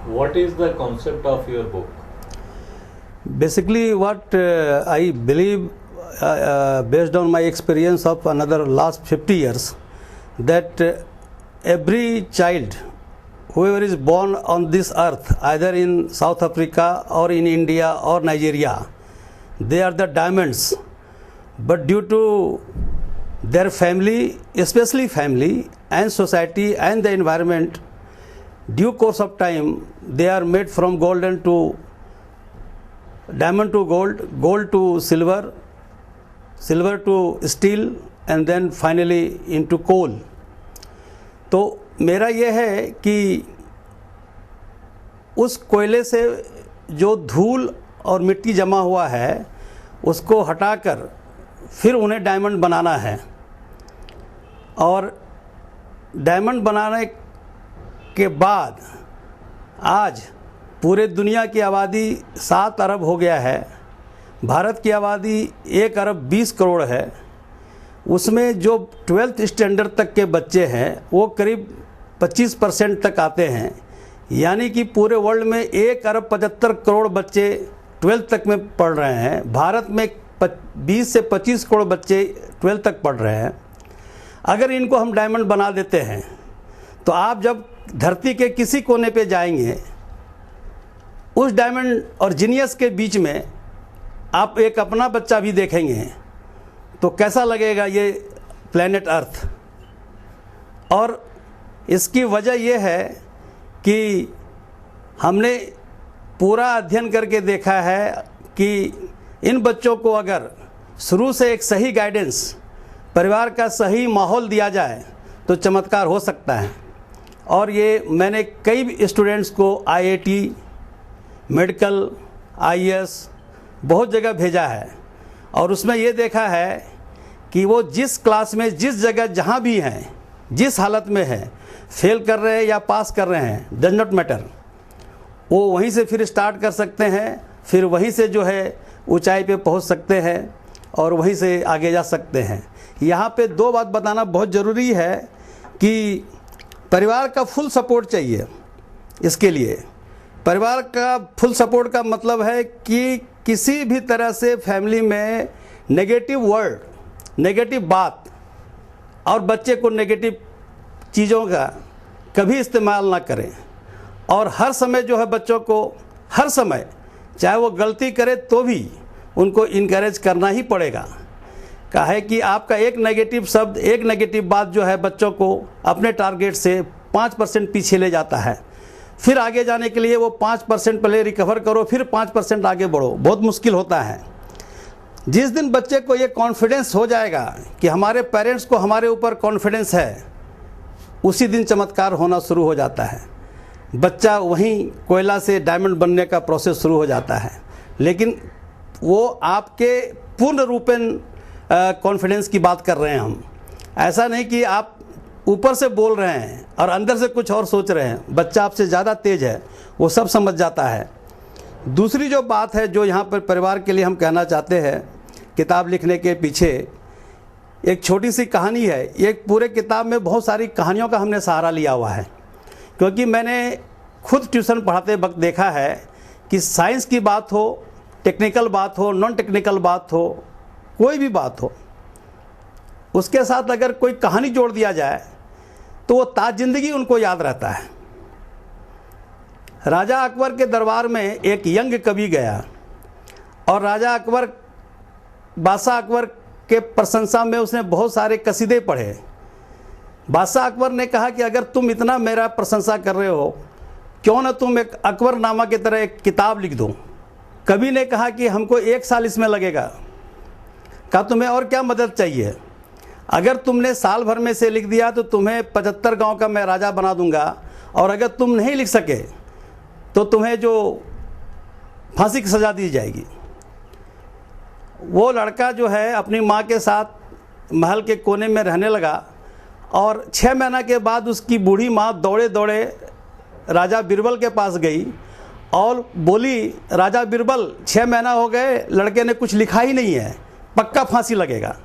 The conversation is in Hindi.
What is the concept of your book? Basically, what I believe, based on my experience of another last 50 years, that every child, whoever is born on this earth, either in South Africa or in India or Nigeria, they are the diamonds. But due to their family, especially family and society and the environment, due course of time, they are made from golden to diamond to gold, gold to silver, silver to steel, and then finally into coal. तो मेरा ये है कि उस कोयले से जो धूल और मिट्टी जमा हुआ है उसको हटाकर फिर उन्हें डायमंड बनाना है। और डायमंड बनाने के बाद आज पूरे दुनिया की आबादी 7 अरब हो गया है। भारत की आबादी 1 अरब 20 करोड़ है। उसमें जो 12th स्टैंडर्ड तक के बच्चे हैं वो करीब 25% तक आते हैं, यानी कि पूरे वर्ल्ड में 1 अरब 75 करोड़ बच्चे 12th तक में पढ़ रहे हैं। भारत में 20 से 25 करोड़ बच्चे 12th तक पढ़ रहे हैं। अगर इनको हम डायमंड बना देते हैं तो आप जब धरती के किसी कोने पे जाएंगे, उस डायमंड और जीनियस के बीच में आप एक अपना बच्चा भी देखेंगे तो कैसा लगेगा ये प्लेनेट अर्थ। और इसकी वजह ये है कि हमने पूरा अध्ययन करके देखा है कि इन बच्चों को अगर शुरू से एक सही गाइडेंस, परिवार का सही माहौल दिया जाए तो चमत्कार हो सकता है। और ये मैंने कई स्टूडेंट्स को IIT, मेडिकल, IAS बहुत जगह भेजा है और उसमें ये देखा है कि वो जिस क्लास में, जिस जगह, जहाँ भी हैं, जिस हालत में है, फेल कर रहे हैं या पास कर रहे हैं, डज नॉट मैटर, वो वहीं से फिर स्टार्ट कर सकते हैं, फिर वहीं से जो है ऊंचाई पे पहुंच सकते हैं और वहीं से आगे जा सकते हैं। यहाँ पे 2 बात बताना बहुत ज़रूरी है कि परिवार का फुल सपोर्ट चाहिए। इसके लिए परिवार का फुल सपोर्ट का मतलब है कि किसी भी तरह से फैमिली में नेगेटिव वर्ड, नेगेटिव बात और बच्चे को नेगेटिव चीज़ों का कभी इस्तेमाल ना करें। और हर समय जो है बच्चों को, हर समय चाहे वो गलती करे तो भी उनको इनकरेज करना ही पड़ेगा। काहे कि आपका एक नेगेटिव शब्द, एक नेगेटिव बात जो है बच्चों को अपने टारगेट से 5% पीछे ले जाता है। फिर आगे जाने के लिए वो 5% पहले रिकवर करो, फिर 5% आगे बढ़ो, बहुत मुश्किल होता है। जिस दिन बच्चे को ये कॉन्फिडेंस हो जाएगा कि हमारे पेरेंट्स को हमारे ऊपर कॉन्फिडेंस है, उसी दिन चमत्कार होना शुरू हो जाता है। बच्चा वहीं कोयला से डायमंड बनने का प्रोसेस शुरू हो जाता है। लेकिन वो आपके पूर्ण रूपेण कॉन्फिडेंस की बात कर रहे हैं हम। ऐसा नहीं कि आप ऊपर से बोल रहे हैं और अंदर से कुछ और सोच रहे हैं। बच्चा आपसे ज़्यादा तेज है, वो सब समझ जाता है। दूसरी जो बात है जो यहाँ पर परिवार के लिए हम कहना चाहते हैं, किताब लिखने के पीछे एक छोटी सी कहानी है। एक पूरे किताब में बहुत सारी कहानियों का हमने सहारा लिया हुआ है, क्योंकि मैंने खुद ट्यूशन पढ़ाते वक्त देखा है कि साइंस की बात हो, टेक्निकल बात हो, नॉन टेक्निकल बात हो, कोई भी बात हो, उसके साथ अगर कोई कहानी जोड़ दिया जाए तो वो ताज जिंदगी उनको याद रहता है। राजा अकबर के दरबार में एक यंग कवि गया और राजा अकबर, बादशाह अकबर के प्रशंसा में उसने बहुत सारे कसीदे पढ़े। बादशाह अकबर ने कहा कि अगर तुम इतना मेरा प्रशंसा कर रहे हो, क्यों ना तुम एक अकबरनामा की तरह एक किताब लिख दो। कवि ने कहा कि हमको 1 साल इसमें लगेगा। कहा तुम्हें और क्या मदद चाहिए? अगर तुमने साल भर में से लिख दिया तो तुम्हें 75 गांव का मैं राजा बना दूंगा, और अगर तुम नहीं लिख सके तो तुम्हें जो फांसी की सज़ा दी जाएगी। वो लड़का जो है अपनी माँ के साथ महल के कोने में रहने लगा और 6 महीना के बाद उसकी बूढ़ी माँ दौड़े दौड़े राजा बीरबल के पास गई और बोली, राजा बीरबल 6 महीना हो गए, लड़के ने कुछ लिखा ही नहीं है, पक्का फांसी लगेगा।